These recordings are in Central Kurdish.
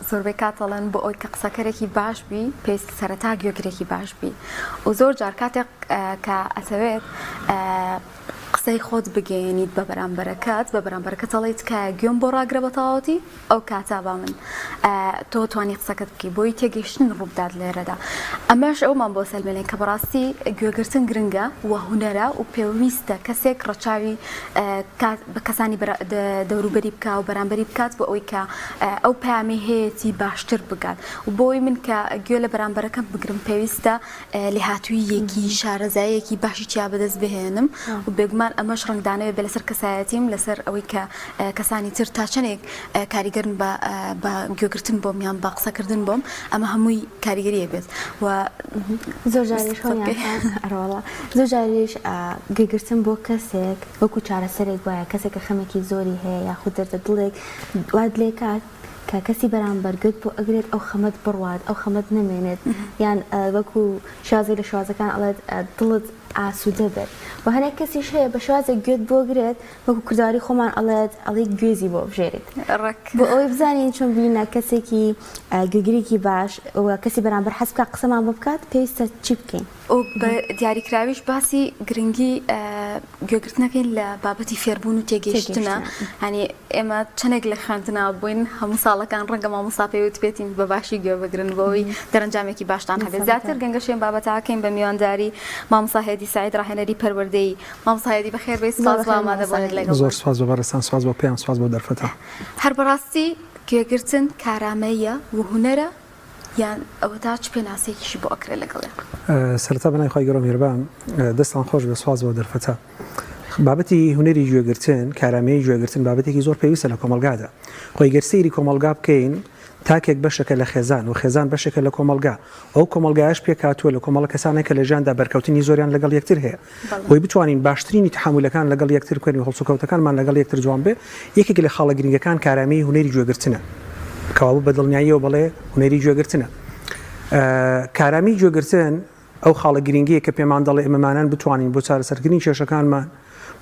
زۆربەی کاتەڵەن بۆ ئەوی کە قسەکەرێکی باش بی پێویست سەرەتا گوێگرێکی باش بی و زۆر جار کاتێک کە ئەتەوێت قسەی خۆت بگەێنیت بە بەرامبەرەکەت ئەڵێیت کە گوێم بۆ ڕاگرە بە تەواوەتی ئەو کاتا با من تۆ توانی قسەکەت بکەی بۆی تێگەیشتن ڕووبدات لێرەدا ئەمەش ئەومان بۆ سەلمێنێن کە بەڕاستی گوێگرتن گرنگە و هونەرە و پێویستە کەسێک ڕەچاوی بە کەسانی دەوروبەری بکات و بەرامبەری بکات بۆ ئەوی کە ئەو پامی هەیەی باشتر بگات و بۆی من کە گوێ لە بەرامبەرەکەم بگرم پێویستە لێهاتوویەکی شارەزایەکی باشی چیا بەدەست بهێنم و بێگومان ئەمەش ڕنگدانەوێت بێ لەسەر کەسایەتیم لەسەر ئەوەی کە کەسانی تر تا چەندێک کاریگەرن بە گوێگرتن بۆم یان بە قسەکردن بۆم ئەمە هەمووی کاریگەریە بێت و زۆر جاریش ئەڕۆڵە زۆر جاریش گوێگرتن بۆ کەسێک وەکو چارەسەرێک وایە کەسێک کە خەمێکی زۆری هەیە یاخود دەردە دڵێک واد لێ کات کە کەسی بەرامبەرگت بۆ ئەگرێت ئەو خەمەت بڕوات ئەو خەمەت نەمێنێت یان وەکو شازی لە شوازەکان ئەڵێت دڵت ئاسوودە بێت و هەنێک کەسیش هەیە بە شوازێک گوێت بۆگرێت وەکو کورداری خۆمان ئەڵێ گوێزی بۆ بژێریت بۆ ئەوەی بزانین چۆن بینە کەسێکی گوێگریکی باش و کەسی بەرامبەر حەز بکات قسەمان بۆ بکات پێویستە چی بکەین و بە دیاریکراویش باسی گرنگی گوێگرتنەکەی لە بابەتی فێربوون و تێگەیشتنە هەنی ئێمە چەندێک لە خوێندنەوە بووین هەموو ساڵەکان ڕەنگە مامۆستا پێوت بێتین بە باشی گوێ بگرن بۆەوەی دەرەنجامێکی باشتان هەبێت زیاتر گەنگەشێن بابەتاکەین بە میوانداری مامۆستا هێدی سعید ڕاهێنەری پەروەردەی مامۆستا هێدی بەخێر بێی سپاس بۆ ئامادە بوونت لەگەڵ زۆر سپاس بۆ بەڕێستان سپاس بۆ پێیان سپاس بۆ دەرفەتە هەر بەڕاستی گوێگرتن کارامەیە و هونەرە یان ئەوە تا چ پێناسەیەکیشی بۆ ئەکرێت لەگەڵێ سەرەتا بەنای خۆی گەڕۆ میێربان دەستان خۆش بێ سپاس بۆ دەرفەتە بابەتی هونەری گوێگرتن کارامەیەی گوێگرتن بابەتێکی زۆر پێویستە لە کۆمەلگادا خۆی گەرسەیری کۆمەلگا بکەین تاکێک بەشەکە لە خێزان و خێزان بەشەکە لە کۆمەلگا ئەو کۆمەلگایش پێکاتوە لە کۆمەڵە کەسانێک کە لە ژیاندا بەرکەوتنی زۆریان لەگەڵ یەکتر هەیە بۆی بتوانین باشترینی تحملەکان لەگەڵ یەکتر بکەین و هەڵسوکەوتەکانمان لەگەڵ یەکتر جوان بێ یەکێک لە خاڵە گرنگەکان کارامەی هونەری گوێگرتنە کەوابوو بە دڵنیاییەوە بڵێ هونەری گوێگرتنە کارامی گوێگرتن ئەو خاڵە گرنگیە کە پێمان دەڵێ ئێمەمانان بتوانین بۆ چارەسەرکردنی کێشەکانمان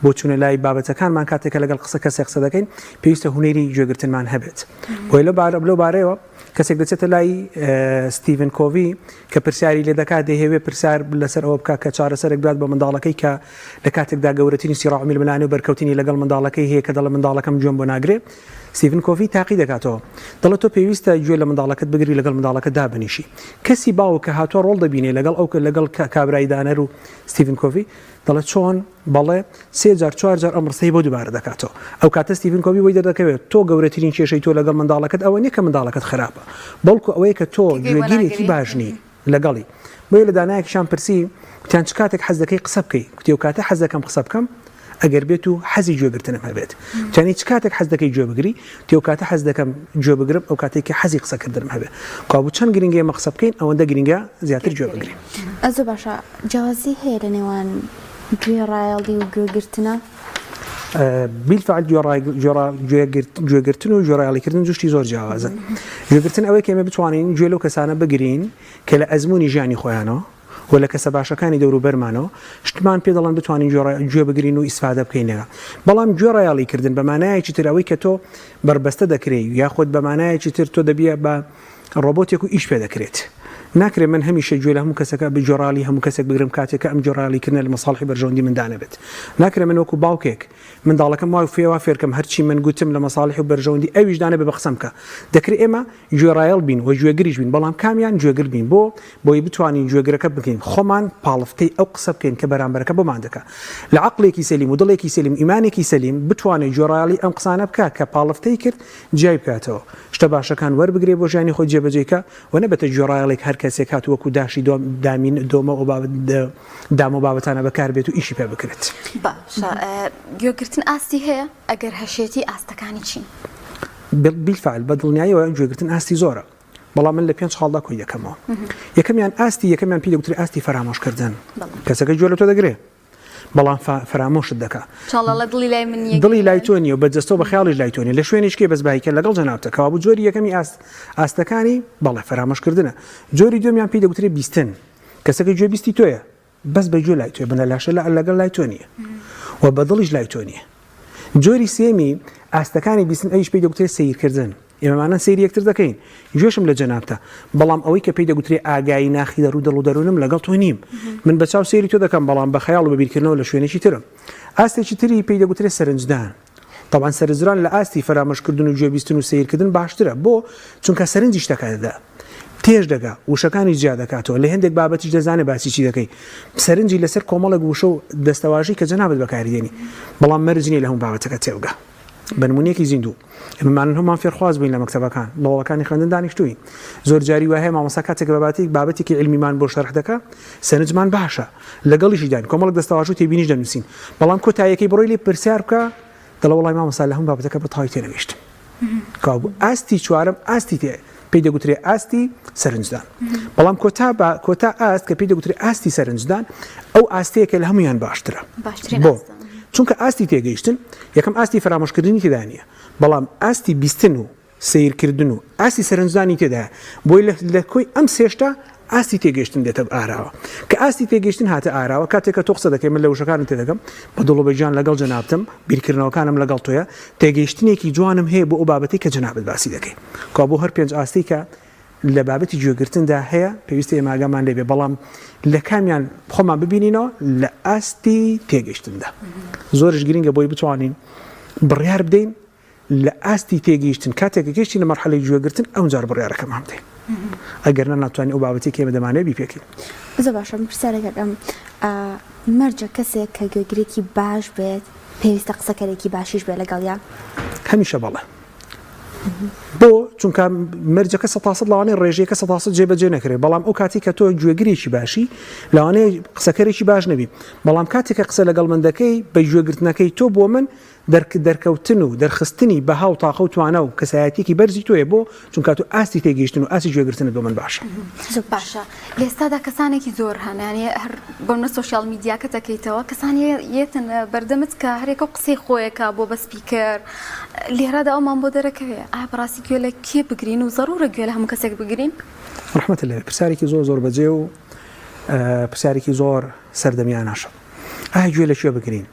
بۆ چوونە لای بابەتەکانمان کاتێکە لەگەڵ کەسێک قسە دەکەین پێویستە هونەری گوێگرتنمان هەبێت بۆی لەو بارەیەوە کەسێک دەچێتە لای ستیڤن کۆڤی کە پرسیاری لێ دەکات دەیەوێت پرسیار لەسەر ئەوە بکات کە چارەسەرێک بدات بە منداڵەکەی کە لە کاتێکدا گەورەترین سیڕاع میلملانێ و بەرکەوتنی لەگەڵ منداڵەکەی هەیە کە دەڵێ منداڵەکەم گوێم بۆ ناگرێت ستیڤن کۆڤی تاقی دەکاتەوە دەڵێت تۆ پێویستە گوێ لە منداڵەکەت بگری لەگەڵ منداڵەکەت دابنیشی کەسی باو کە هاتووە ڕۆڵ دەبینێ لەگەڵ کابرای دانەر و ستیڤن کۆڤی دەڵێت چۆن بەڵێ 3 ئەم ڕستەی بۆ دووبارە دەکاتەوە ئەو کاتە ستیڤن کۆڤی وەی دەردەکەوێت تۆ گەورەترین کێشەی تۆ لەگەڵ منداڵەکەت ئەوە نییە کە منداڵەکەت خراپە بەڵکو ئەوەیە کە تۆ گوێگیرێکی باشنی لەگەڵی بۆیە لە دانایەکیشان پرسی وتیان چ کاتێک حەز دەکەی قسە بکەی کوتی و کاتە حەز دەکەم قسە بکەم ئەگەر بێت و حەزی گوێگرتنم هەبێت وتیانی چ کاتێک حەز دەکەی گوێ بگری وتی و کاتە حەز دەکەم گوێ بگرم ئەو کاتێکی حەزی قسەکردنم هەبێت کابوو چەند گرنگە ئێمە قسە بکەین ئەوەندە گرنگە زیاتر گوێ بگرین ئەزۆ باشە جیاوازی هەیە لە نێوان گوێڕایەڵی و گوێگرتنە بیلفعل گوێگرتن و گوێڕایەڵیکردن جوشتی زۆر جیاوازن گوێگرتن ئەوەی کە ئێمە بتوانین گوێ لەو کەسانە بگرین کە لە ئەزمموی ژیانی خۆیانەوە و لە کەسە باشەکانی دەوروبەرمانەوە شتمان پێ دەڵێن بتوانین گوێ بگرین و ئیسفادە بکەینەوە بەڵام گوێڕایەڵیکردن بە مانایەکی تر ئەوەی کە تۆ بربەستە دەکرێت یاخود بە مانایەکی تر تۆ دەبیە بە ڕۆبۆتێک و ئیش پێ دەکرێت ناکرێت من هەمیشە گوێ لە هەموو کەسەکە بجۆڕالی هەموو کەسێک بگرم کاتێکە ئەم جۆڕالیکردن لە مەساڵحی بەرژەوەندی مندانە بێت ناکرێت من وەکو باوکێک منداڵەکەم وای فێوا فێرکەم هەرچی من گوتم لە مەساڵحی و بەرژەوەندی ئەویش دانە بە قسەم کە دەکرێت ئێمە گوێڕایەڵ بین و گوێگریش بین بەڵام کامیان گوێگر بین بۆی بتوانین گوێگرەکە بکەین خۆمان پاڵفتەی ئەو قسە بکەین کە بەرامبەرەکە بۆمان دەکات لە عەقڵێکی سەلیم و دڵێکی سەلیم ئیمانێکی سەلیم بتوانێت گوێڕایەڵی ئەم قسانە بکات کە پاڵفتەی کرد جای بکاتەوە شتە باشەکان وەربگرێ بۆ ژیانی خۆی جێبەجێکە و نەبێتە گوێڕایەڵێک هەر کەسێک هات وەکو داشی دامین دۆمە و دام و بابەتانە بەکار بێت و ئیشی پێ بکرێت باشە گوێگرتن ئاستی هەیە ئەگەر هەشێتی ئاستەکانی چین بیلفعل بە دڵنیاییەوە گوێگرتن ئاستی زۆرە بەڵام من لە 5 خاڵدا کۆی یەکەمەوە یەکەمیان یەکەمیان پێی دەوتری ئاستی فەرامۆشکردن کەسەکە گوێ لە تۆ دەگرێت بەڵام فرامۆشت دەکات دڵی لای تۆ نیە و بەجەستەوە بە خیاڵیش لای تۆ نیە لە شوێنێکێ بەس باهیکە لەگەڵ جەناوتە کەوابوو جۆری یەکەمی ئاستەکانی بەڵێ فرامۆشکردنە جۆری دومیان پێی دەوترێ بیستن کەسەکە گوێ بیستی تۆیە بەس بە گوێ لای تۆ بنە لاشە لەگەڵ لای تۆ نیە و بە دڵیش لای تۆ نیە جۆری سێمی ئاستەکانی بیستن ئەویش پێی دەوترێ سیرکردن ئێمەمانە سەیری یەکتر دەکەین گوێشم لە جەنابتە بەڵام ئەوەی کە پێی دەگوترێ ئاگایی ناخی دەڕوو دڵ و دەروونم لەگەڵ تۆ نیم من بە چاو سەیری تۆ دەکەم بەڵام بە خەیاڵ و بەبیرکردنەوە لە شوێنێکی ترم ئاستێکی تری پێی دەگوترێ سەرنجدان طبعا سەرنجدان لە ئاستی فەرامەشکردن و گوێبیستن و سیرکردن باشترە بۆ چونکە سەرنجی شتەکە دەدا تێژ دەگا وشەکانی جیا دەکاتەوە لە هەندێک بابەتیش دەزانێت باسی چی دەکەی سەرنجی لەسەر کۆمەڵێک وشە و دەستەواژی کە جەنابەت بەکاردێنی بەڵام مەرجنی لە هەموو بابەتەکە تێوگا بنمونەیەکی زیندوو ئێمەمان هەمومان فێرخواز بووین لە مەکتەبەکان لەوڵەکانی خوێندن دانیشتووین زۆر جاری وایە مامۆستا کاتێک بابەتێکی علمیمان بۆ شەرح دەکا سەرنجمان باشە لەگەڵیشی داین کۆمەڵک دەستەواژ و تێبینیش دەنووسین بەڵام کۆتاییەکەی بڕۆی لێ پرسیار بکە دەڵێ وەڵای مامۆستا لە هەموو بابەتەکە بەتەواوی تێنەگەیشتم کابوو ئاستی چوارم ئاستی تێ پێی دەگوترێ ئاستی سەرنجدان بەڵام کۆتا ئاست کە پێی دەگوترێ ئاستی سەرنجدان ئەو ئاستەیەکە لە هەمویان باشترە بۆ چونکە ئاستی تێگەیشتن یەکەم ئاستی فرامۆشکردنی تێدا نیە بەڵام ئاستی بیستن و سیرکردن و ئاستی سەرنجدانی تێدا بۆی لە کۆی ئەم سێشتا ئاستی تێگەشتن دێتە ئاراوە کە ئاستی تێگەشتن هاتە ئاراوە کاتێککە تۆ قسە دەکەی من لە وشەکانم تێدەکەم بە دڵۆبەجان لەگەڵ جەنابتم بیرکردنەوەکانم لەگەڵ تۆیە تێگەیشتنێکی جوانم هەیە بۆ ئەو بابەتی کە جەنابەت باسی دەکەی کا بۆ هەر پێنج ئاستی کە لە بابەتی گوێگرتندا هەیە پێویستە ئێماگەمان لێبێ بەڵام لە کامیان خۆمان ببینینەوە لە ئاستی تێگەشتندا زۆرش گرینگە بۆی بتوانین بڕیار بدەین لە ئاستی تێگەیشتن کاتێک گەیشتی لە مەرحەلەی گوێگرتن ئەو جار بڕیارەکەمان بدەین ئەگەر ناتوانین ئەو بابەتی کێمە دەمانێت بیپێکین زۆر باشە پرسیارەکەم مەرجە کەسێک کە گوێگرێکی باش بێت پێویستە قسەکەرێکی باشیش بێ لەگەڵیان هەمیشە بەڵێ بۆ چونکە مەرجەکە 100% لەوانەیە ڕێژەیەکە 100% جێبەجێ نەکرێت بەڵام ئەو کاتی کە تۆ گوێگرێکی باشی لەوانەیە قسەکەرێکی باش نەبی بەڵام کاتێکە قسە لەگەڵ من دەکەی بە گوێگرتنەکەی تۆ بۆ من دەرکەوتن و دەرخستنی بەها و تاقە و توانە و کەسایەتێکی بەرزی تۆیە بۆ چونکە تو ئاستی تێگەیشتن و ئاسی گوێگرتنت بۆ من باشە باشە لێستادا کەسانێکی زۆر هەنانێ هەر بۆنە سوۆشیال میدیاکە دەکەیتەوە کەسانی یەتن بەردەمت کە هەرێکە قسەی خۆیەکە بۆ بە سپیکەر لێرەدا ئەومان بۆ دەرەکەوێ بەڕاستی گوێ لە کێ بگرین و ضرورە گوێ لە هەموو کەسێک بگرین ڕحمەت لێ پرسیارێکی زۆر بەجێ و پرسیارێکی زۆر سەردەمیان ناشە گوێ لە کوێ بگرین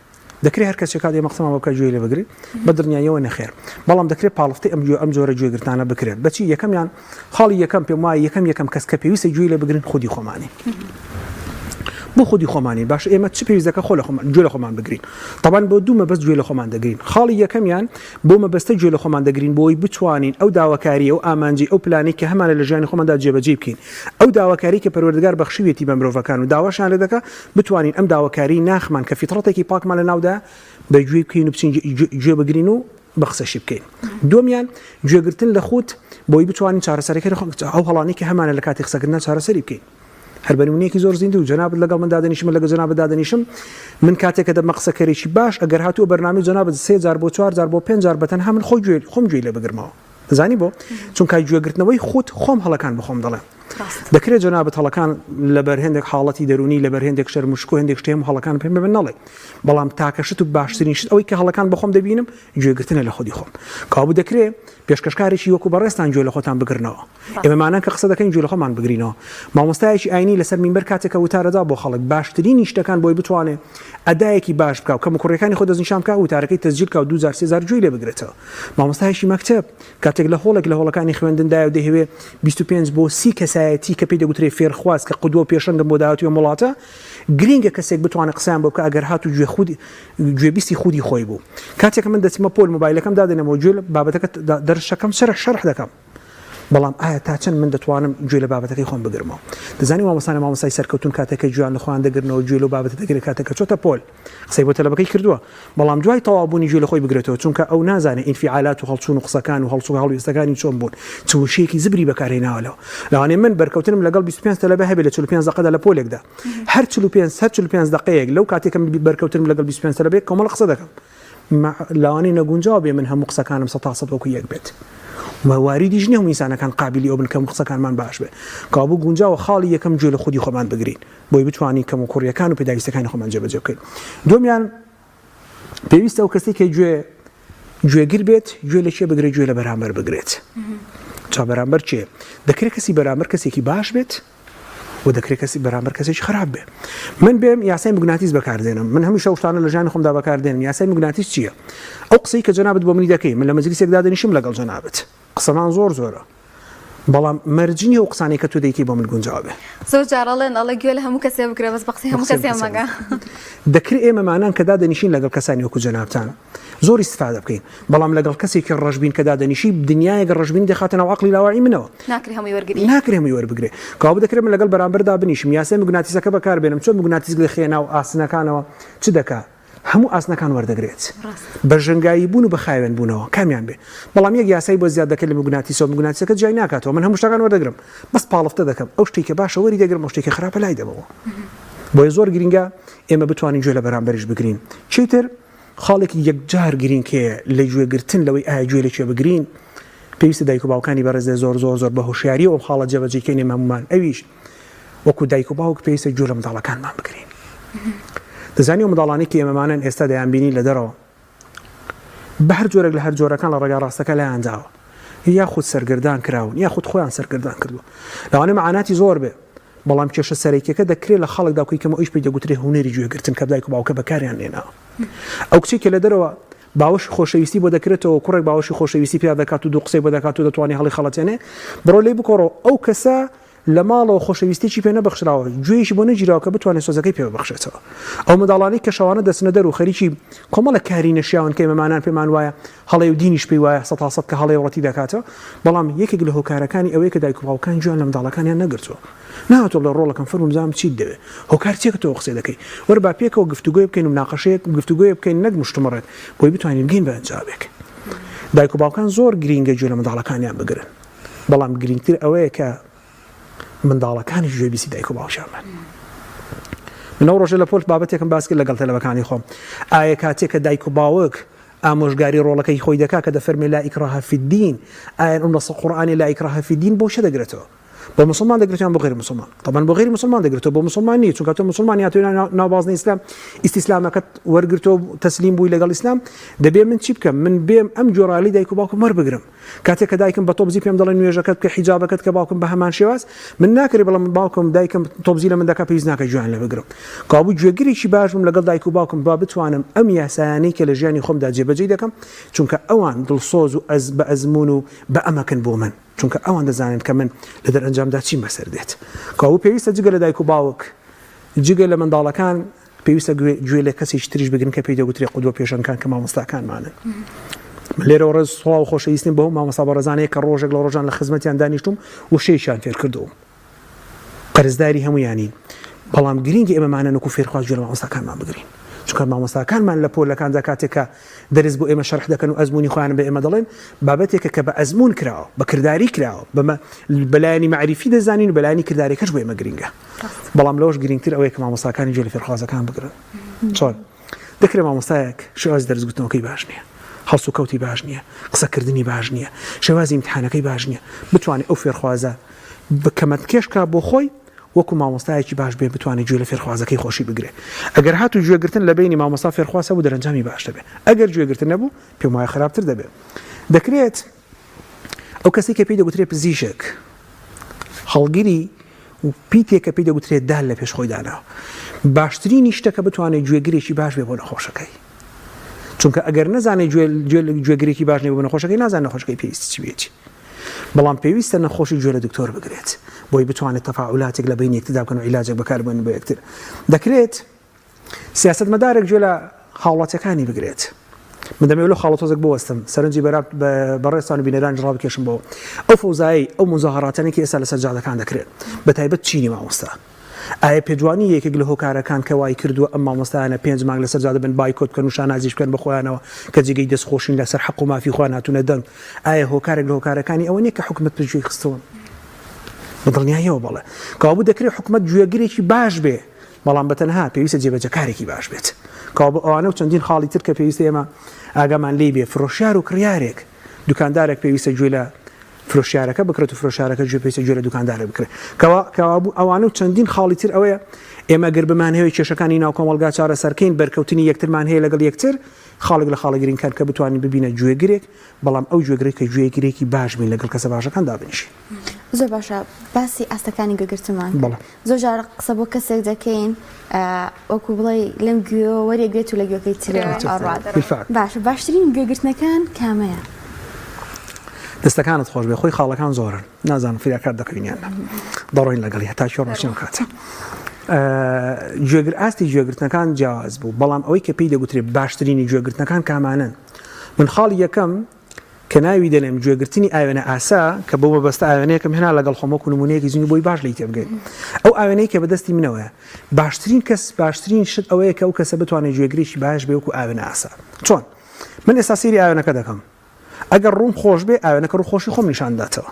دەکرێت هەر کەسێک کاتێ مەقسەمە بکە گوێ لێ بگرێت بە دڵنیاییەوە نەخێر بەڵام دەکرێت پاڵفتی ئەم جۆرە گوێگرتانە بکرێت بەچی یەکەمیان خاڵی یەکەم پێم وایە یەکەم کەس کە پێویستە گوێ لێ بگرن خودی خۆمانی بۆ خودی خۆمانی باش ئێمە چ پێویستەکە خۆ لە خۆمان گوێ لە خۆمان بگرین طبعاً بۆ دوو مەبەست گوێ لە خۆمان دەگرین خاڵی یەکەمیان بۆ مەبەستە گوێ لە خۆمان دەگرین بۆی بتوانین ئەو داواکاری ئەو ئامانجی ئەو پلانی کە هەمانە لە ژیانی خۆماندا جێبەجێ بکەین ئەو داواکاری کە پەروەردگار بەخشیوێتی بە مرۆڤەکان و داواشان لێ دەکا بتوانین ئەم داواکاری ناخمان کە فیتڕەتێکی پاکمان لە ناودا بە گوێ بکەین و بچین گوێ بگرین و بە قسەشی بکەین دومیان گوێگرتن لە خۆت بۆی بتوانین چارەسەرەکەی ئەو هەڵانەی کە هەمانە لە کاتی قسەکردن چارەسەری بکەین هەر بەنمونەیەکی زۆر زیندوو جەنابەت لەگەڵ من دادەنیشم لەگەڵ جەنابەت دادەنیشم من کاتێکە دەمە قسەکەرێکی باش ئەگەر هاتووە بەرنامەی جەنابەت 3 جار بۆ 4 جار بۆ 5 جار بەتەنها من خۆم گوێی لێ بگرمەوە دەزانی بۆ چونکە گوێگرتنەوەی خۆت خۆم هەڵەکان بخۆم دەڵێم دەکرێت جەنابەت هەڵەکان لەبەر هێندێک حاڵەتی دەرونی لەبەر هێندێک شەرموشک و هێندێک شتێم هەڵەکان پێم ببن نەڵێ بەڵام تاکەشت و باشترین شت ئەوەی کە هەڵەکان بخۆم دەبینم گوێگرتنە لە خودی خۆم کابوو دەکرێت پێشکەشکارێکی وەکو بەڕێستان گوێ لە خۆتان بگرنەوە ئێمەمانە کە قسە دەکەین گوێ لە خۆمان بگرینەوە مامۆستایەکی ئاینی لەسەر مینبەر کاتێکە وتارەدا بۆ خەڵک باشترینی شتەکان بۆی بتوانێت ئەدایەکی باش بکە و کەم کوڕەکانی خۆ دەستنیشان بکە وتارەکەی تەسجیل کە 2000 3000 گوێ لێ بگرێتەوە مامۆستایەکی مەکتەب کاتێک لە هۆڵێکی خوێندندایە و دەهەوێت 25 بۆ 30 کەسایەتی کە پێی دەگوترێت فێرخواز کە قودوە پێشەنگم بۆ داهاتووە وڵاتە گرینگە کەسێک بتوانێت قسەیان بۆ بکە ئەگەر هاتوو گوێبیستی خودی خۆی بوو کاتێک من دەچمە پۆل مۆبایلەکەم دادەنەوە گوێ لە بابەتەکە دەرشەکەم شەرح دەکەم بەڵام ئایا تا چەند من دەتوانم گوێ لە بابەتەکەی خۆم بگرمەوە دەزانی مامۆستای سەرکەوتون کاتێکە گوێیان لە خۆیان دەگرنەوە گوێ لە بابەتە دەگرێت کاتێکە چۆتە پۆل قسەی بۆ تەلەبەکەی کردووە بەڵام دوای تەواوبوونی گوێ لە خۆی بگرێتەوە چونکە ئەو نازانێت ئینفعالات و هەڵچوون و قسەکان و هەڵسوو هەڵویستەکانی چۆن بوون چ وشەیەکی زبری بەکارهێناوەلەوە لەوانەیە من بەرکەوتنم لەگەڵ 25 تەلەبە هەبێت لە 45 دقەدا لە پۆلێکدا هەر 45 دقەیەک لەو کاتێکم بەرکەوتنم لەگەڵ 25 تەلەبەیەک کۆمەڵ قسە دەکەم لەوانەیە نەگونجاو بێ من هەموو قسەکانم 100% وەکو یەک بێت واریدیش نییە میسانەکان قابلی ئەو بن کەم قسەکانمان باش بێ کابوو گونجاوە خاڵی یەکەم گوێ لە خودی خۆمان بگرین بۆی بتوانین کەم و کوڕیەکان و پێداویستەکانی خۆمان جێبەجێ بکەین دومیان پێویستە ئەو کەسێک کە گوێگر بێت گوێ لە چێ بگرێت گوێ لە بەرامبەر بگرێت چا بەرامبەر چێ دەکرێت کەسی بەرامبەر کەسێکی باش بێت و دەکرێت کەسی بەرامبەر کەسێکی خراپ بێ من بێم یاسای مگناتیس بەکاردێنم من هەمیشە شتانە لە ژیانی خۆمدا بەکاردێنم یاسای مگناتیس چییە ئەو قسەی کە جەنابەت بۆ منی دەکەی من لە مەجلیسێک دادەنیشم لەگەڵ جەنابەت قسەمان زۆرە بەڵام مەرجنی و قسانەی کە تو دەیتی بۆ من گونجاوێ زۆر جارەڵێن ئەڵە گوێ لە هەموو کەسێ بگرە بەس بەقسەی هەموو کەسێ مەگە دەکرێت ئێمەمانان کە دادەنیشین لەگەڵ کەسانی وەکو جەنابتان زۆر استفادە بکەین بەڵام لەگەڵ کەسێکی ڕەشبین کە دادەنیشی دنیایەگە ڕەشبین دەخاتەنەوە عەقڵی لاوایی منەوە ناکرێ هەمووی وەرگری ناکرێ هەمووی وەربگرێ کاو دەکرێت من لەگەڵ بەرامبەردا بنیشم یاسای مگناتیسەکە بەکاربێنم چۆن مگناتیس لە خێنا و ئاسنەکانەوە چ دەکات هەموو ئاسنەکان وەردەگرێت بە ژنگایی بوون و بە خاوێن بوونەوە کامیان بێ بەڵام یەک یاسای بۆ زیاد دەکەن لە مگناتیسەوە مگناتیسەکە جای ناکاتەوە من هەموو شتەکان وەردەگرم بەس پاڵفتە دەکەم ئەو شتێکە باشە وەری دەگرم ئەو شتێکی خراپە لای دەمەوە بۆیە زۆر گرینگە ئێمە بتوانین گوێ لە بەرامبەریش بگرین چیتر خاڵێکی یەکجار گرین کێ لە گوێگرتن لەوەی ئایا گوێ لەکوێ بگرین پێویستە دایک و باوکانی بەڕێزێ زۆر بە هۆشیاری ئەو خاڵە جێبەجێکەینێ هەمومان ئەویش وەکو دایک و باوک پێویستە گوێ لە منداڵەکانمان بگرین دەزانی و منداڵانی کە ئێمەمانن ئێستا دەیانبینی لە دەرەوە بە هەر جۆرێک لە هەر جۆرەکان لە ڕێگا ڕاستەکە لایان داوە یاخود سەرگردان کراون یاخود خۆیان سەرگردان کردووە لەوانەیە مەعاناتی زۆر بێ بەڵام کێشە سەرەکیەکە دەکرێت لە خەڵکدا کوی کەمە ئەویش پێی دەگوترێ هونەری گوێگرتن کە دایک و باوکە بەکاریان لێناوە ئەو کچێکە لە دەرەوە باوەشی خۆشەویستی بۆ دەکرێتەوە کوڕێک باوەشی خۆشەویستی پێ دەکات و دوو قسەی بۆ دەکات و دەتوانێت هەڵی خەڵەتێنێ بڕۆ لێی بکۆڕەوە ئەو کەسە لە ماڵەوە خۆشەویستێکی پێ نەبەخشراوە گوێیشی بۆ نەگیراوە کە بتوانێت سۆزەکەی پێ ببەخشێتەوە ئەو منداڵانەی کە شەوانە دەچنە دەر و خەریکی کۆمەڵە کاری نەشیاون کە ئێمەمانان پێمان وایە هەڵێ و دینیش پێی وایە 100% کە هەڵێ وڕەتی دەکاتەوە بەڵام یەکێک لە هۆکارەکانی ئەوەیە کە دایک و باوکان گوێیان لە منداڵەکانیان نەگرتووە ناوەتۆ لە ڕۆڵەکەم فەرموو بزانم چیت دەوێت هۆکار چێکە تۆ قسەی دەکەی وەرە با پێکەوە گفتوگۆی بکەین و مناقەشەیەک گفتوگۆی بکەین نەک مشتمەڕێت بۆی بتوانین بگەین بە ئەنجامێک دایک و باوکان زۆر گرینگە گوێ لە منداڵەکانیان بگرن بەڵام گرینگتر ئەوەیە کە منداڵەکانی گوێبیسی دایک و باوکیان بن من ئەو ڕۆژە لە پۆلت بابەتێکم باس کرد لەگەڵ تەلەبەکانی خۆم ئایا کاتێک کە دایک و باوک ئامۆژگاری ڕۆڵەکەی خۆی دەکات کە دەفەرمێ لا ئیکراها فی الدین ئایا ئەم نەسە قورئانی لا ئیکراها فی الدین بۆ چە دەگرێتەوە بۆ مسلمان دەگرێتیان بۆ غیر مسلمان طبعا بۆ غیر مسلمان دەگرێتەوە بۆ مسلمان نییە چونکە تۆ مسلمان هاتووی ناوبازنەی ئیسلام ئیستیسلامەکەت وەرگرتەوە تەسلیم بووی لەگەڵ ئیسلام دەبێ من چی بکەم من بێم ئەم جۆرالی دایک و باوکم وەربگرم کاتێک کە دایکم بە تۆبزی پێم دەڵێن نوێژەکەت کە حیجابەکەت کە باوکم بە هەمان شێواز من ناکرێ بەڵام باوکم دایکم تۆبزی لە من دەکات پێویست ناکە گوێیان لێ بگرم کابوو گوێگرێکی باش بم لەگەڵ دایک و باوکم با بتوانم ئەم یاسایانەی کە لە ژیانی خۆمدا جێبەجێ دەکەم چونکە ئەوان دڵسۆز و بە ئەزمون و بە ئەمەکن بۆ من چونکە ئەوان دەزانن کە من لە دەرئەنجامدا چیم بەسەر دێت کابوو پێویستە جگە لە دایک و باوک جگە لە منداڵەکان پێویستە گوێ لە کەسێکی تریش بگرن کە پێی دەگوترێ قودوە پێشەنگان کە مامۆستاکانمانن لێرە ڕێز سڵاو و خۆشەویستیم بەو مامۆستا بەڕێزانەیە کە ڕۆژێک لە ڕۆژان لە خزمەتیان دانیشتوم و شەیشیان فێر کردووم قەرزداری هەموویانین بەڵام گرینگی ئێمەمانە نەکو فێرخواز گوێ لە مامۆستاکانمان بگرین چونکە مامۆستاکانمان لە پۆلەکاندا کاتێکە دەرز بۆ ئێمە شەرح دەکەن و ئەزموونی خۆیان بە ئێمە دەڵێن بابەتێکە کە بە ئەزمون کراوە بە کردداری کراوە بەلایانی معریفی دەزانین و بەلایانی کرددارێکەش بۆ ئێمە گرینگە بەڵام لەوەش گرینگتر ئەوەیە کە مامۆستاکانی گوێ لە فێرخوازەکان بگرن چۆن دەکرێت مامۆستایەک شێواز دەرزگوتنەوەکەی باش نییە هەڵسو کەوتی باش نییە قسەکردنی باش نییە شێوازی امتحانەکەی باش نییە بتوانێت ئەو فێرخوازە بکەمەتکێشکە بۆ خۆی وەکو مامۆستایەکی باش بێ بتوانێت گوێ لە فێرخوازەکەی خۆشی بگرێت ئەگەر هاتو گوێگرتن لە بینی مامۆستا فێرخوازە بوو دەرەنجامی باش دەبێت ئەگەر گوێگرتن نەبوو پێم وایە خراپتر دەبێت دەکرێت ئەو کەسی کە پێی دەگوترێت پزیشک هەڵگیری و پیتێکە پێی دەگوترێت دال لە پێش خۆی داناوە باشترینی شتەکە بتوانێت گوێگرێکی باش بێ بۆ نەخۆشەکەی چونکە ئەگەر نەزانێت گوێگرێکی باش نێ بۆ نەخۆشەکەی نازانێت نەخۆشەکەی پێویستی چی بێتی بەڵام پێویستە نەخۆشی گوێ لە دکتۆر بگرێت بۆی بتوانێت تەفاعولاتێک لە بین یەکتردا بکەن و عیلاجێک بەکاربێنن بۆ یەکتر دەکرێت سیاسەتمەدارێک گوێ لە خاڵاتەکانی بگرێت من دەمەوێت لە خاڵەتۆزێک بوەستم سەرنجی بەڕێستان و بینەران جڕا بکێشم بۆ ئەو فەوزایی ئەو مزاهراتانێکی ئێستا لەسەر جادەکان دەکرێت بە تایبەت چینی مامۆستا ئایا پێدوانی یەکێک لە هۆکارەکان کە وای کردووە ئەم مامۆستایانە 5 مانگ لەسەر جادە بن بایکۆت بکەن و شانازیش بکەن بە خۆیانەوە کە جێگەی دەستخۆشین لەسەر حەق و مافی خۆیان هاتوونە دەنگ ئایا هۆکارێک لە هۆکارەکانی ئەوە نییە کە حکومەت پێشگوێی خستەوە بەدڵنیاییەوە بەڵێ کەوابوو دەکرێت حکومەت گوێگرێکی باش بێ بەڵام بەتەنها پێویستە جێبەجەکارێکی باش بێت کەوابوو ئەوانە و چەندین خاڵی تر کە پێویستە ئێمە ئاگامان لێ بێ فرۆشیار و کڕیارێک دوکاندارێک پێویستە گوێ لە فرۆشیارەکە بکرێت و فرۆشیارەکە پێویستە گوێ لە دوکاندارە بکرێت کەوابوو ئەوانە و چەندین خاڵی تر ئەوەیە ئێمە گەر بمانهەیە کێشەکانی ناو کۆمەلگا چارەسەرکەین بەرکەوتنی یەکترمان هەیە لەگەڵ یەکتر خاڵێک لە خاڵە گرینکان کە بتوانین ببینە گوێگرێک بەڵام ئەو گوێگرێک کە گوێگرێکی باش بین لەگەڵ کەسە باشەکان دابنیشی زۆر باشە باسی ئاستەکانی گوێگرتمان زۆر جار قسە بۆ کەسێک دەکەین وەکو بڵێ لەم گوێەوە وەرێگرێت و لە گوێەکەی ترێ باشە باشترین گوێگرتنەکان کامەیە دەستەکانت خۆش بێ خۆی خاڵەکان زۆرن نازانم فیاکات دەکەوینیان دەڕۆین لەگەڵی هەتا شۆ ڕۆشتن کاتە ئاستی گوێگرتنەکان جیاواز بوو بەڵام ئەوەی کە پێی دەگوترێت باشترینی گوێگرتنەکان کامانن من خاڵی یەکەم کە ناوی دەنێم گوێگرتنی ئاوێنە ئاسا کە بۆ بەبەستە ئاوێنەیەکم هێنا لەگەڵ خۆمەک و نمونەیەکی زیینی بۆی باش لی تێبگەین ئەو ئاوێنەی کە بەدەستی منەوەیە باشترین کەس باشترین شت ئەوەیە کە ئەو کەسە بتوانێت گوێگریشی باش بێ وەکو ئاوێنە ئاسا چۆن من ئێستا سەیری ئاوێنەکە دەکەم ئەگەر ڕووم خۆش بێ ئاوێنەکە ڕووخۆشی خۆم نیشانداتەوە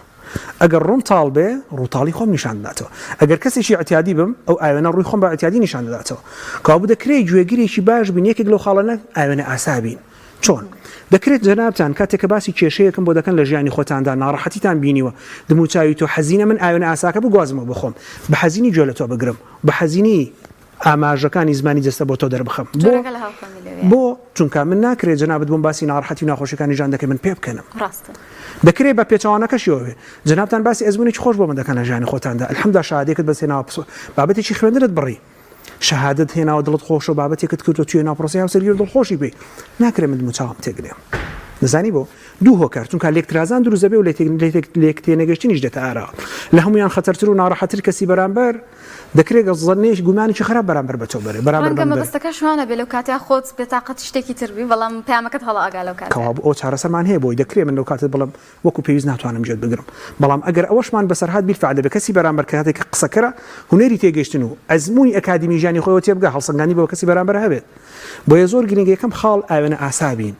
ئەگەر ڕووم تاڵ بێ ڕووتاڵی خۆم نیشانداتەوە ئەگەر کەسێکی ئەتیادی بم ئەو ئاوێنە ڕووی خۆم بە ئەتیادی نیشان دەداتەوە کابوو دەکرێت گوێگرێکی باش بین یەکێک لەو خاڵانە ئاوێنە ئاسا بین چۆن دەکرێت جەنابتان کاتێک کە باسی کێشەیەکم بۆ دەکەن لە ژیانی خۆتاندا ناڕەحەتیتان بینیوە دموچاوی تۆ حەزینە من ئاوێنە ئاساکە بگوازمەوە بخۆم بە حەزینی گوێ لە تۆ بگرم بە حەزینی ئاماژەکانی زمانی جەستە بۆ تۆ دەربخەم بۆ چونکە من ناکرێت جەنابەت بۆم باسی ناڕەحەتی و ناخۆشیەکانی ژان دەکەی من پێ بکەنم دەکرێت بە پێچەوانەکەشیەوە جەنابتان باسی ئەزمونێکی خۆش بۆ من دەکەن لە ژیانی خۆتاندا الحەمدا شادێکت بەسێناوە بابەتێکی خوێندنت بڕی شەهادەت هێناوە دڵت خۆش و بابەتێکت کردو توێ ناپڕۆسی هاوسەرگیر دڵخۆشی بێ ناکرێت من دموچاوم تێگرێم نزانی بۆ دوو هۆکار چونکە لێکترازان دروست دەبێ و لێک تێنەگەشتنیش دێتە ئاراوە لە هەمویان خەتەرتر و ناڕەحەتر کەسی بەرامبەر دەکرێت زەنێش گومانێکی خراپ بەرامبەر بە تۆ بەرێ بەرامبەر مەبەستەکە شوانە بێ لەو کاتیا خۆت بێتاقەت شتێکی تربی بەڵام پامەکەت هەڵا ئاگا لەو کات ئەو چارەسەرمان هەیە بۆی دەکرێت من لەو کاتت بڵم وەکو پێویست ناتوانم جێت بگرم بەڵام ئەگەر ئەوەشمان بەسەرهات بیرفعل دەبێت کەسی بەرامبەر کاتێک قسەکەرە هونەری تێگەشتن و ئەزمموی ئەکادمی ژیانی خۆیەوە تێبگە هەڵسەنگانی بۆ کەسی بەرامبەر هەبێت بۆیە زۆر گرنگە یەکەم خاڵ ئاوێنە ئاسابین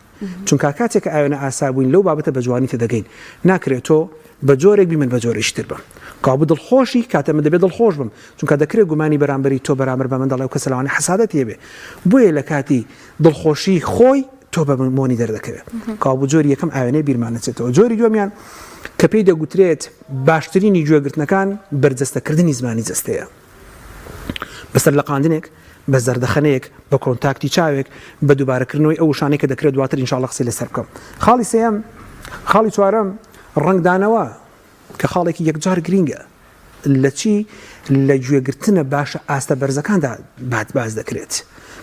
چونکە کاتێک ئاوێنە ئاسابووین لەو بابەتە بە جوانی تێدەگەین ناکرێت تۆ بە جۆرێک بی من بە جۆرێکی تر بم کابوو دڵخۆشی کاتە من دەبێت دڵخۆش بم چونکە دەکرێت گومانی بەرامبەری تۆ بەرامبەر بە من دەڵێ و کەسە لەوانە حەسادەت هەبێ بۆیە لە کاتی دڵخۆشی خۆی تۆ بە مۆنی دەردەکەوێت کابوو جۆری یەکەم ئاوێنەی بیرمانەچێتەوە جۆری دووەمیان کە پێی دەگوترێت باشترینی گوێگرتنەکان بەرجەستەکردنی زمانی جەستەیە بەسەر لە قاندنێک بە زەردەخەنەیەک بە کۆنتاکتی چاوێک بە دووبارەکردنەوەی ئەو شانەی کە دەکرێت دواتر ئینشاڵڵا قسەی لەسەر بکەم خاڵی سێەم خاڵی چوارەم ڕنگدانەوە کە خاڵێکی یەکجار گرینگە لە چی لە گوێگرتنە باشە ئاستە بەرزەکاندا باز دەکرێت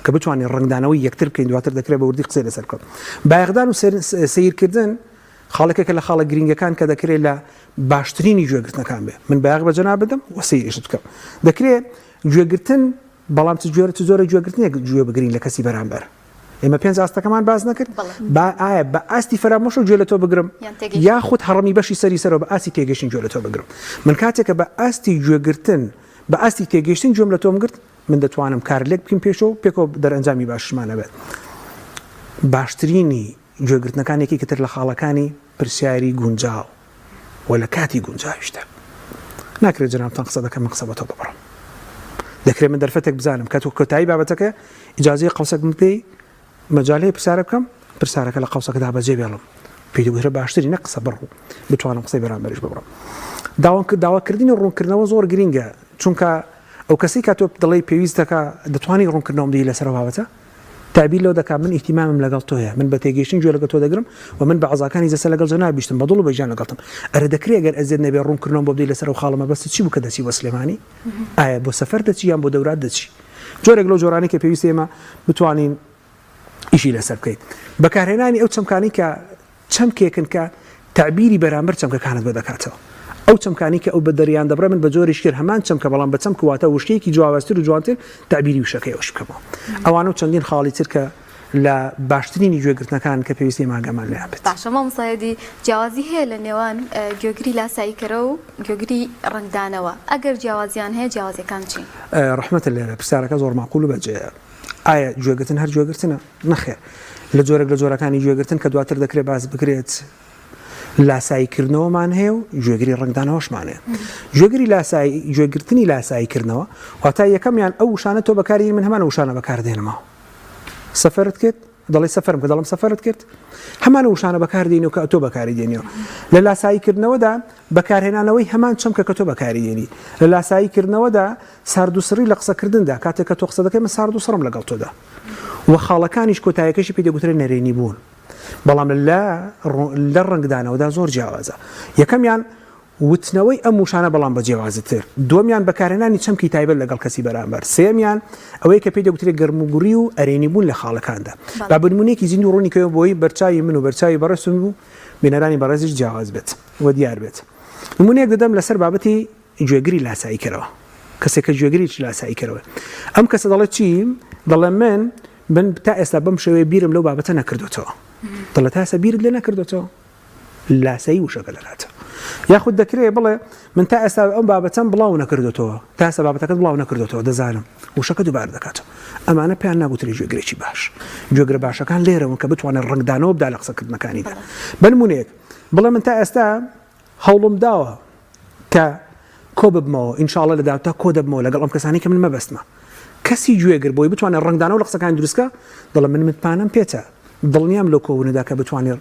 کە بتوانین ڕنگدانەوەی یەکتر بکەین دواتر دەکرێت بە وردی قسەی لەسەر بکەم بایەغدان و سیرکردن خاڵێکێکە لە خاڵە گرینگەکان کە دەکرێت لە باشترینی گوێگرتنەکان بێ من بایەغ بە جەناب بدەم و سیرشت بکەم دەکرێت گوێگرتن بەڵام زۆرە گوێگرتنێک گوێ بگرین لە کەسی بەرامبەر ئێمە پێنج ئاستەکەمان باز نەکرد ئایا بە ئاستی فەرامۆش و گوێ لە تۆ بگرم یاخود هەڕەمی بەشی سەری سەرەوە بە ئاستی تێگەشتن گوێ لە تۆ بگرم من کاتێکە بە ئاستی گوێگرتن بە ئاستی تێگەشتن گوێم لە تۆم گرت من دەتوانم کارلێک بکەم پێشەوە پێکەوە دەرئەنجامی باششمانە بێت باشترینی گوێگرتنەکانێکی کەتر لە خاڵەکانی پرسیاری گونجاو و لە کاتی گونجاویشتە ناکرێت جەنابتان قسە دەکەم من قسە بە تۆ ببڕم دەکرێت من دەرفەتێک بزانم کە تۆ کۆتایی بابەتەکە ئیجازەی قەوسەک پێی مەجاالەیە پرسیارە بکەم پرسیارەکە لە قەوسەکەدا بەجێ بێڵم پێی دەگوترە باشتری نە قسە بڕ و بتوانم قسەی بەرامبەریش ببڕم داواکردنی ڕوونکردنەوە زۆر گرینگە چونکە ئەو کەسی کە تۆ دڵی پێویستەکە دەتوانانی ڕوونکردنەوەم دەی لەسەر بابەتە تابیر لەو دەکات من ئیحتیمامم لەگەڵ تۆیە من بە تێگەشتن گوێ لەگەڵ تۆ دەگرم و من بە عەزاکانی جەستە لەگەڵ جەناب بیشتم بە دڵ و بەجان لەگەڵتم ئەرە دەکرێت ئەگەر ئەزێت نەبێ ڕوونکردنەوەم بۆ بدەی لەسەر و خاڵمە بەست چی بوو کە دەچی بە سلێمانی ئایا بۆ سەفەر دەچی یان بۆ دەورات دەچی جۆرێک لەو جۆرانی کە پێویست ئێمە بتوانین ئیشی لەسەر بکەیت بەکارهێنانی ئەو چەمکانی کە چەمکێکن کە تعبیری بەرامبەر چەمکەکانت بە دەکاتەوە ئەو چەمکانی کە ئەو بە دەریان دەبڕە من بە جۆری شکر هەمان چەمکە بەڵام بە چەمک واتە وشتێکی جوابەستر و جوانتر تعبیری وشەکەی ئەوش بکەمەوە ئەوانە و چەندین خاڵی تر کە لە باشترینی گوێگرتنەکان کە پێویستی ماگەمان لێیان بێت باشە مامۆستایەدی جیاوازی هەیە لە نێوان گوێگری لاساییکەرە و گوێگری ڕنگدانەوە ئەگەر جیاوازیان هەیە جیاوازیەکان چین ڕەحمەتە لێرە پرسیارەکە زۆر ماقول و بەجێیە ئایا گوێگرتن هەر گوێگرتنە نەخێر لە جۆرێک لە جۆرەکانی گوێگرتن کە دواتر دەکرێت باز بکرێت لاساییکردنەوەمان هەیە و گوێگری ڕنگدانەوەشمان هەیە گوێگرتنی لاساییکردنەوە واتە یەکەمیان ئەو وشانە تۆ بەکاری من هەمان وشانە بەکاردێنمەوە سەفەرت کرد دەڵێ سەفەرم کە دەڵم سەفەرت کرد هەمان وشانە بەکاردێنەوە کە تۆ بەکاری دێنیەوە لە لاساییکردنەوەدا بەکارهێنانەوەی هەمان چەمکە کە تۆ بەکاری دێنی لە لاساییکردنەوەدا سارد و سڕی لە قسەکردندا کاتێک کە تۆ قسە دەکەی من سارد و سڕم لەگەڵ تۆدا و خاڵەکانیش کۆتاییەکەشی پێی دەگوترێت نەرێنی بوون بەڵام لە ڕنگدانەوەدا زۆر جیاوازە یەکەمیان وتنەوەی ئەم وشانە بەڵام بە جیاوازتر دووەمیان بەکارهێنانی چەمکی تایبەت لەگەڵ کەسی بەرامبەر سێمیان ئەوەی کە پێی دەگوترێت گەرموگوڕی و ئەرێنی بوون لە خاڵەکاندا با بنمونەیەکی زیندوو ڕوونی کەوە بۆی بەرچاوی من و بەرچاوی بەڕێستم بوو بینەرانی بەڕێزیش جیاواز بێت و دیار بێت. نمونەیەک دەدەم لەسەر بابەتی گوێگری لاسایی کەرەوە. کەسێک کە گوێگریی لاسایی کەرەوە. ئەم کەسە دەڵێت چی؟ دەڵێ من تا ئێستا بەم شێوەیە بیرم لەو بابەتە نەکردوتەوە. دەڵێت تا ئێستا بیرت لێ نەکردوتەوە. لاسایی وشەکە لەلاتە. یاخود دەکرێت بڵێ من تا ئێستا ئەم بابەتەم بڵاو نەکردوتەوە. تا ئێستا بابەتەکەت بڵاو نەکردوتەوە دەزانم. وشەکە دووبار دەکاتەوە. ئەمانە پێیان ناگوتری گوێگرێکی باش. گوێگرە باشەکان لێرەون کە بتوانێت ڕنگدانەوە بدا لە قسەکردنەکانیدا. بنمونەیەک بڵێ من تا ئێستا هەوڵم داوە کە کۆ ببمەوە ئینشاڵڵا لە داوتا کۆ دەبمەوە لەگەڵ ئەم کەسانی کە من مەبەستمە. کەسی گوێگر بۆی بتوانێت ڕنگدانەوە لە قسەکانی دروستکە دەڵێ من متمانەم پێتە دڵنیام لەو کۆبوونەدا کە بتوانێت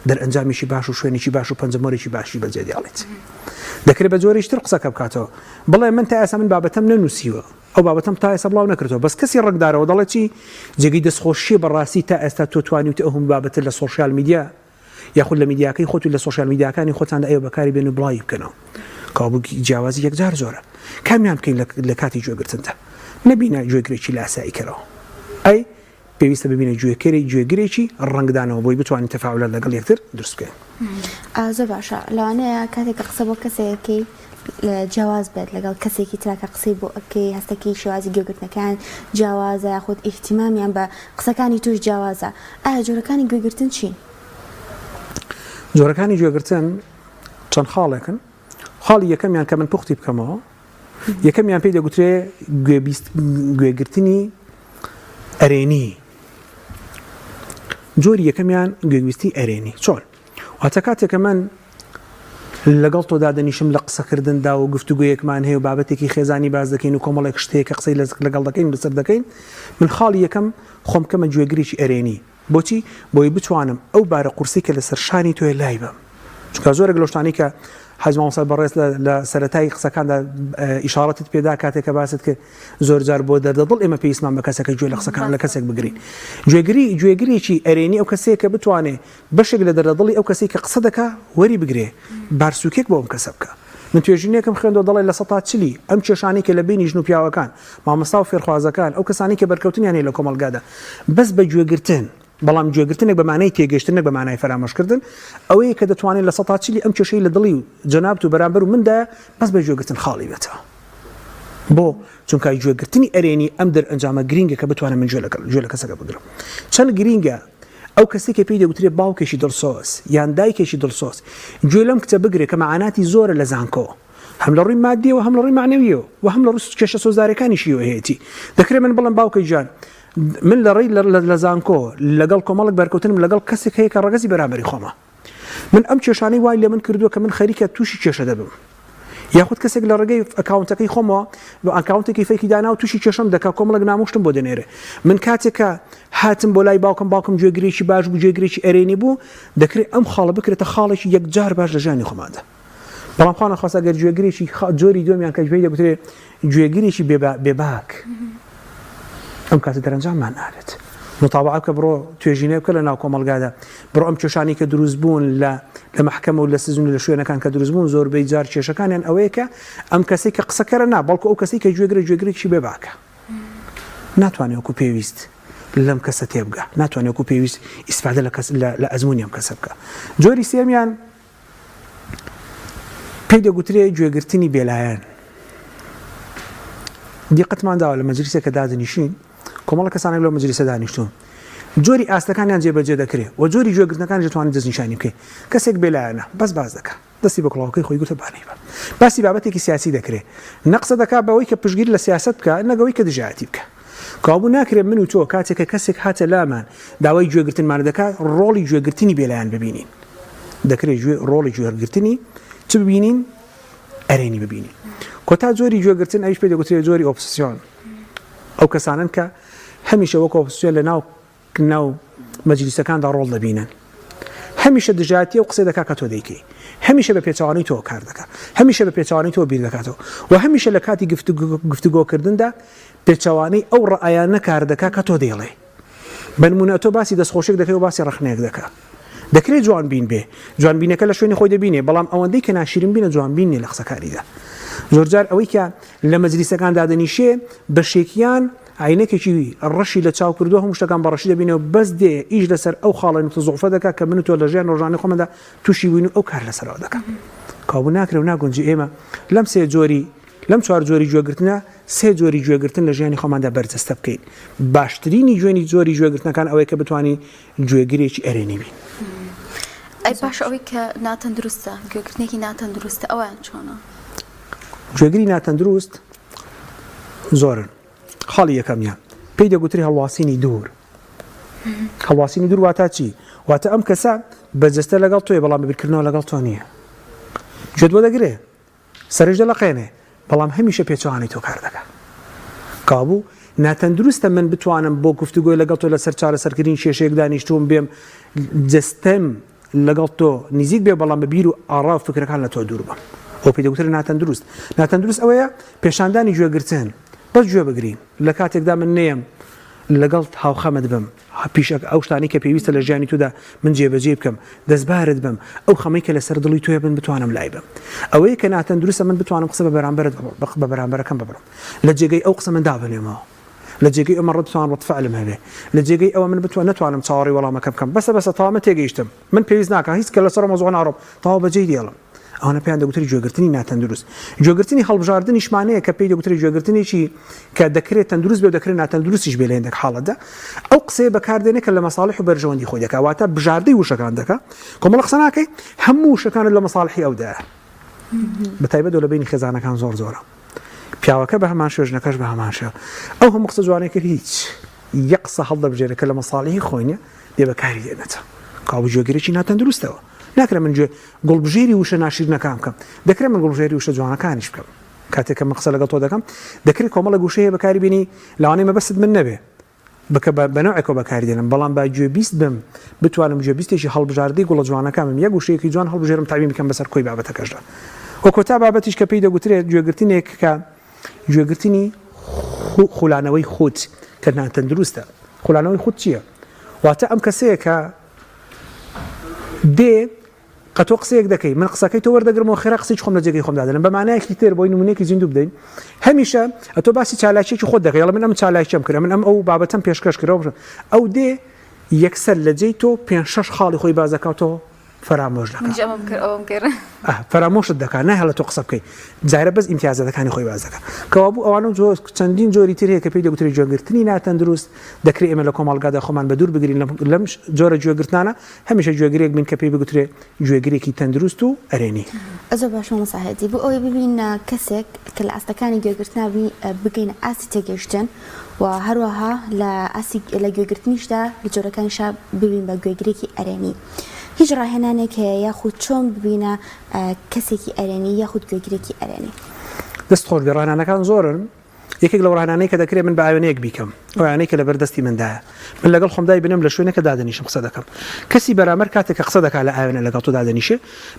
دەرئەنجامیشی باش و شوێنێکی باش و پەنجەمۆرێکی باشی بەجێ دێڵێت. دەکرێت بە جۆرێکتر قسەکە بکاتەوە بڵێ من تا ئێستا من بابەتەم نەنووسیوە ئەو بابەتەم تا ئێستا بڵاو نەکردەوە بەس کەسی ڕنگدارەوە دەڵێ چی جێگەی دەستخۆشیە بەڕاستی تا ئێستا تۆ توانیوتە ئەو هەموو بابەتە لە سۆشیال میدیا یاخود لە میدیاکەی خۆت و لە سۆشیال میدیاکانی خۆتان ئێوە بەکاری بێن و بڵاوی بکەنەوە کابووی جیاوازی یەکجار زۆرە کامیان بکەین لە کاتی گوێگرتندا نەبینە گوێگرێکی لاسایی کەرەوە ئەی پێویستە ببینە گوێگرێکی ڕنگدانەوە بۆی بتوانین تەفاعولات لەگەڵ یەکتر دروست بکەین. زۆر باشە لەوانەیە کاتێک قسە بۆ کەسێکی جیاواز بێت لەگەڵ کەسێکی تراکە قسەی بۆ ئەکەی هەستەکەی شێوازی گوێگرتنەکان جیاوازە یاخود ئیحتیمامیان بە قسەکانی توش جیاوازە ئایا جۆرەکانی گوێگرتن چین؟ جۆرەکانی گوێگرتن چەند خاڵێکن خاڵی یەکەمیان کە من پوختی بکەمەوە یەکەمیان پێی دەگوترێ گوێگرتنی ئەرێنی جۆری یەکەمیان گوێگویستی ئەرێنی چۆن واتە کاتێکە من لەگەڵ تۆدا دەنیشم لە قسەکردندا و گفتوگویەکمان هەیە و بابەتێکی خێزانی باز دەکەین و کۆمەڵێک شتێکە قسەی لەگەڵ دەکەین بەسەر دەکەین من خاڵی یەکەم خۆم کەمە گوێگریی ئەرێنی بۆچی بۆی بتوانم ئەو بارە قورسی کە لە سەرشانی تۆی لای بم چونکە زۆرێک لە شتانی کە حەزمامۆستا بەڕێز لە سەرەتای قسەکاندا ئیشارەتت پێدا کاتێکە باست کرد زۆر جار بۆ دەردەدڵ ئێمە پێویستمان بە کەسەکە گوێ لە قسەکان لە کەسێک بگرین گوێگریی ئەرێنی ئەو کەسەیە کە بتوانێت بەشێک لە دەردەدڵی ئەو کەسێک کە قسە دەکا وەری بگرێ بارسوکێک بۆ ئەم کەسە بکە من توێژینێکم خوێندەوە دەڵێ لە 140 ئەم کێشانی کە لە بینی ژن و پیاوەکان مامۆستا و فێرخوازەکان ئەو کەسانی کە بەرکەوتنیان هەیە لە کۆمەڵگادا بەس بە گوێگرتن بەڵام گوێگرتنێک بە مانای تێگەشتنێک بە مانای فەرامۆشکردن ئەوەیە کە دەتوانێت لە 140 ئەم کێشەی لە دڵی و جەنابەت و بەرامبەر و مندا بەس بە گوێگرتن خاڵی بێتەوە بۆ چونکە گوێگرتنی ئەرێنی ئەم دەرئەنجامە گرینگە کە بتوانێت من گوێ لە کەسەکە بگرم چەند گرینگە ئەو کەسێک کە پێی دەگوترێت باوکێکی دڵسۆز یان دایکێکی دڵسۆز گوێ لەم کچە بگرێ کە مەعاناتی زۆرە لە زانکۆ هەم لە ڕووی مادیەوە هەم لە ڕووی معنەویەوە و هەم لە ڕووی کێشە سۆزدارەکانیشیەوە هەیەی دەکرێت من بڵم باوکەی جان من لە ڕێی لە زانکۆ لەگەڵ کۆمەڵک بەرکەوتنم لەگەڵ کەسێک هەیە کە ڕەگەزی بەرامبەری خۆمە من ئەم کێشانەی وای لێ من کردووە کە من خەریکە تووشی کێشە دەبم یاخود کەسێک لە ڕێگەی ئەکاونتەکەی خۆمەوە بە ئەکاونتێکی فێکی دانا و تووشی کێشەم دەکا کۆمەڵک نامۆشتم بۆ دەنێرێ من کاتێکە هاتم بۆ لای باوکم گوێگرێکی باش بوو گوێگرێکی ئەرێنی بوو دەکرێت ئەم خاڵە بکرێتە خاڵێکی یەکجار باش لە ژیانی خۆماندا بەڵام خوا نەخواستا گەر گوێگرێکی جۆری دومیان کە پێی دەگوترێت گوێگرێکی بێباک ئەم کاتە دەرەنجاممان نابێت متابعە بکە بڕۆ توێژینێ بکە لە ناو کۆمەڵگادا بڕۆ ئەم کێشانی کە دروست بوون لە محکەمە و لە سزن و لە شوێنەکان کە دروست بوون زۆربەی جار کێشەکانیان ئەوەیە کە ئەم کەسێک کە قسەکەرە نا بەڵکو ئەو کەسی کە گوێگرێکی بێباکە ناتوانێت وەکو پێویست لەم کەسە تێبگە ناتوانێت وەکو پێویست ئیسفادە لە ئەزمموی ئەم کەسە بکە جۆری سێمیان پێی دەگوترێت گوێگرتنی بێلایەن دیقەتمان داوە لە مەجلیسێکە دادنیشین کۆمەڵە کەسانێک لەو مەجلیسە دانیشتون جۆری ئاستەکانیان جێبەجێ دەکرێت و جۆری گوێگرتنەکان دەتوانێت دەستنیشانی بکەیت کەسێک بێلایەنە باز دەکات دەستی بە کڵاوەکەی خۆی گوتە بانەی بە باسی بابەتێکی سیاسی دەکرێت نەقسە دەکات بەوەی کە پشتگیری لە سیاست بکە نەگەوەی کە دژایەتی بکە کابوو ناکرێت من و تۆ کاتێکە کەسێک هاتە لامان داوای گوێگرتنمان دەکات ڕۆڵی گوێگرتنی بێلایەن ببینین دەکرێت ڕۆڵی گوێگرتنی چ ببینین ئەرێنی ببینین کۆتا جۆری گوێگرتن ئەویش پێی دەگوترێت جۆری ئۆبسسیۆن ئەو کەسانن کە هەمیشە وەکو ئۆبسسیۆن لە ناو مەجلیسەکاندا ڕۆڵ دەبینن هەمیشە دژایەتی و قسەی دەکات کە تۆ دەیکەی هەمیشە بە پێچەوانەی تۆ کار دەکات هەمیشە بە پێچەوانەی تۆ بیر دەکاتەوە و هەمیشە لە کاتی گفتوگۆکردندا پێچەوانەی ئەو ڕائیانە کار دەکات کە تۆ دەیڵێ بەنمونە تۆ باسی دەستخۆشێک دەکەی و باسی ڕەخنەیەک دەکات دەکرێت جوانبین بێ جوانبینەکە لە شوێنی خۆی دەبینێ بەڵام ئەوەندەی کە ناشرین بینە جوانبین نیە لە قسەکاریدا زۆرجار ئەوەی کە لە مەجلیسەکان دادەنیشێ بەشێکیان عینێکێکی ڕەشی لە چاو کردو هەموو شتەکان بە ڕەشی دەبینەوە بەس دێ ئیش لەسەر ئەو خاڵی نقطە زوعفە دەکات کە من و تۆ لە ژیان ڕۆژانەی خۆمەدا تووشی بووین و ئەو کار لەسەرەوە دەکەم کابوو ناکرێ و ناگونجی ئێمە لەم چوار جۆری گوێگرتنە سێ جۆری گوێگرتن لە ژیانی خۆماندا بەرجەستە بکەین باشترینی جۆری گوێگرتنەکان ئەوەیە کە بتوانین گوێگرێکی ئەرێنی بین ئەی باش ئەوەی کە ناتەندروستە گوێگرتنێکی ناتەندروستە ئەویان چۆنە گوێگری ناتەندروست زۆرن خاڵی یەکەمیان پێی دەگوتری هەڵواسینی دوور هەڵواسینی دوور واتە چی واتە ئەم کەسە بەرجەستە لەگەڵ تۆیە بەڵام بەبیرکردنەوە لەگەڵ تۆ نییە گوێت بۆ دەگرێ سەرش دەلەقێنێ بەڵام هەمیشە پێچوانی تۆ کار دەکات کابوو ناتەندروستە من بتوانم بۆ گفتوگۆی لەگەڵ تۆ لەسەر چارەسەرکردنی کێشەیەک دانیشتوم بێم جەستەم لەگەڵ تۆ نزیک بێ بەڵام بەبیر و ئاڕا و فکرەکان لە تۆ دوور بم ئەو پێی دەگوترێ ناتەندروست ئەوەیە پێشاندانی گوێگرتن بەس گوێ بگرین لە کاتێکدا من نەیەم لەگەڵ هاوخەمت بم پیش ئەو شتانی کە پێویستە لە ژیانی تودا من جێبەجێ بکەم دەستبارت بم ئەو خەمەی کە لەسەر دڵی تۆیە من بتوانم لای بم ئەوەیە کە ناتەندروستە من بتوانم قسە بە بەرامبەرەکەم ببڕم لە جێگەی ئەو قسە من دابنێمەوە لە جێگەی ئەمە ڕەتوان ڕەتفعلم هەبێ لە جێگەی ئەوە من نتوانم چاوەڕێی وەڵامەکە بکەم بەسە تاوامە تێگەیشتم من پێویست ناکە هیچ کە لەسەر مەزوع ناڕۆم تاوا بەجێی دێڵم ئەوانە پێیان دەگوتری گوێگرتنی ناتەندروست گوێگرتنی هەڵبژاردنیشمانەیە کە پێی دەگوتری گوێگرتنێکی کە دەکرێت تەندروست بێ و دەکرێت ناتەندروستیش بێ لە هێندێک حاڵەتدا ئەو قسەیە بەکاردێنێت کە لە مەساڵح و بەرژەوەندی خۆی دەکات واتە بژاردەی وشەکان دەکات کۆمەڵ قسە ناکەی هەموو وشەکانت لە مەساڵحی ئەودایە بەتایبەت لە بینی خێزانەکان زۆرە پیاوەکە بە هەمان شێ ژنەکەش بە هەمان شێ ئەو هەموو قسە جوانەی کرد هیچ یەک قسە هەڵدەبژێرە کە لە مەساڵحی خۆی نیە دێ بەکاری دێنێتە کابوو گوێگرێکی ناتەندروستەوە ناکرێ من گوڵبژێری وشە ناشیرنەکان بکەم دەکرێت من گوڵبژێری وشە جوانەکانیش بکەم کاتێک من قسە لەگەڵ تۆ دەکەم دەکرێت کۆمەڵە گوشەیە بەکاری بینی لەوانەیە مەبەست من نەبێ بکە بەنەوەیەکەوە بەکاری دێنم بەڵام با گوێبیست بم بتوانم گوێبیستێکی هەڵبژاردەی گوڵە جوانەکانم یەک گوشەیەکی جوان هەڵبژێرم تاوین بکەم بەسەر کۆی بابەتەکەشدا وەکۆتا بابەتیش کە پێی دەگوترێت گوێگرتنێک کە گوێگرتنی خولانەوەی خۆت کە ناتەندروستە خولانەوەی خۆت چییە واتە ئەم کەسەیە کە دێ قە تۆ قسەیەک دەکەی من قسەکەی تۆ وەردەگرمەوە خێرا قسەی خۆم لە جێگەی خۆم دادەنم بە مانایەکی تر بۆی نمونەیەکی زیندوو بدەین هەمیشە ئەتۆ باسی چالاکیێکی خۆت دەکەی من ئەم چالاکیم کرد من ئەم ئەو بابەتەم پێشکەش کردەوە ئەو دێ یەکسەر لە جێی تۆ 5-6 خاڵی خۆی باز دەکاتەوە فرامۆش دەکات فرامۆشت دەکات ناهێڵە تۆ قسە بکەی جارە بەس ئیمتیازەکانی خۆی باز دەکات کەوا بوو ئەوانە چەندین جۆری تر هەیە کە پێی دەگوترێت گوێگرتنی ناتەندروست دەکرێت ئێمە لە کۆمەڵگادا خۆمان بە دوور بگرین لەم جۆرە گوێگرتنانە هەمیشە گوێگرێک بین کە پێی بگوترێت گوێگرێکی تەندروست و ئەرێنی ئەزۆ باش مەساحەتی بۆ ئەوەی ببین کەسێک کە لە ئاستەکانی گوێگرتناوی بگەینە ئاسی تێگەیشتن و هەروەها لە گوێگرتنیشدا لە جۆرەکانیشا ببین بە گوێگرێکی ئەرێنی هیچ ڕاهێنانێک هەیە یاخود چۆن ببینە کەسێکی ئەرێنی یاخود گوێگرێکی ئەرێنی دەست خۆش ڕاهێنانەکان زۆرن یەکێک لەو ڕاهێنانەی کە دەکرێت من بە ئاوێنەیەک بیکەم ئەو ئاوێنەی کە لەبەردەستی مندایە من لەگەڵ خۆمدای بنم لە شوێنێکە دادەنیشم قسە دەکەم کەسی بەرامبەر کاتێک کە قسە دەکات لە ئاوێنە لەگەڵ تۆ دادەنیشێ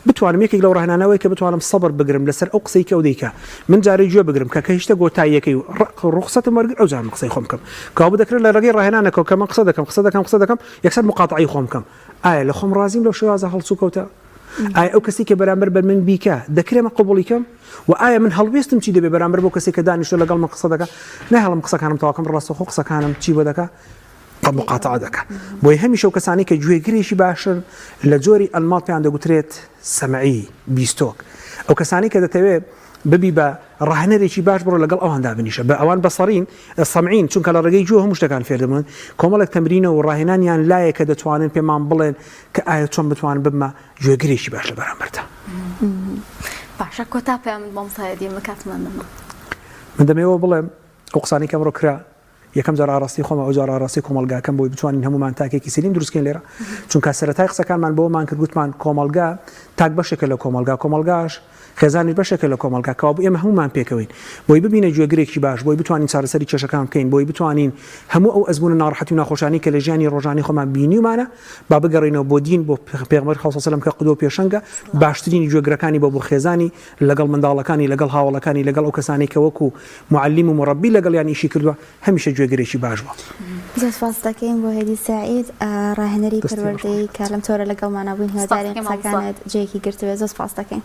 بتوانم یەکێک لەو ڕاهێنانەوەی کە بتوانم سەبر بگرم لەسەر ئەو قسەی کە ئەو دەیکا من جارێ گوێ بگرم کە هیچ گۆتاییەکەی و ڕوخسەتم وەرگر ئەو جار قسەی خۆم بکەم کەوا دەکرێت لە ڕێگەی ڕاهێنانەکە کە من قسە دەکەم یەکسەر مقاطعی خۆم بکەم ئایا لە خۆم ڕازیم لەو شێوازە هەڵسو کەوتە ئایا ئەو کەسی کە بەرامبەر بە من بیکە دەکرێمە قبوڵی کەم و ئایا من هەڵوێستم چی دەبێ بەرامبەر بۆ کەسێک کە دانیشتە لەگەڵ من قسە دەکات نەهێڵم قسەکانم تەواکەم ڕاستەوخۆ قسەکانم چی بۆ دەکات مقاطعە دەکات بۆی هەمیشە ئەو کەسانی کە گوێگرێکی باشن لە جۆری ئەنماڵ پێیان دەگوترێت سەمعی بیستۆک ئەو کەسانی کە دەتەوێت ببی بە ڕاهێنەرێکی باش بڕۆ لەگەڵ ئەواندا بنیشە بە ئەوان بەسەڕین سەمعین چونکە لە ڕێگەی جووە هەموو شتەکان فێر دەبن کۆمەڵێک تەمرینە و ڕاهێنانیان لایە کە دەتوانن پێمان بڵێن کە ئایا چۆن بتوانن ببمە گوێگرێکی باش لە بەرامبەردا باشە کۆتا پێیان مامۆستایەتی ئێمە کاتمانەما من دەمەوە بڵێم ئەو قسانی کەم ڕۆ کرا یەکەم جار ئاڕاستی خۆمە ئەو جار ئاڕاستی کۆمەلگاکەم بۆی بتوانین هەمومان تاکێکی سلیم دروستکەین لێرە چونکە سەرەتای قسەکانمان بۆمان کرد گوتمان کۆمەلگا تاک بەشێکە لە کۆمەلگاش خێزانی بەشێکە لە کۆمەلگا کەوا بوو ئێمە هەمومان پێکەوەین بۆی ببینە گوێگرێکی باش بۆی بتوانین چارەسەری کێشەکان بکەین بۆی بتوانین هەموو ئەو ئەزمون ناڕەحەتی و ناخۆشانی کە لە ژیانی ڕۆژانی خۆمان بینیمانە با بگەڕینەوە بۆ دین بۆ پێغەمبەر خۆ سەلەم کە قودوە پێشەنگە باشترینی گوێگرەکانی بۆ خێزانی لەگەڵ منداڵەکانی لەگەڵ هاوڵەکانی لەگەڵ ئەو کەسانی کە وەکو معلم و مڕەبی لەگەڵ یان ئیشی کردووە هەمیشە گوێگرێکی باش بووە زۆر سپاس دەکەین بۆ هێدی سعید ڕاهێنەری پەروەردەی کە لەم تۆرە لەگەڵمانە بووین هیوادارین قسەکانت جێیەکی گرتووە زۆر سپاس دەکەین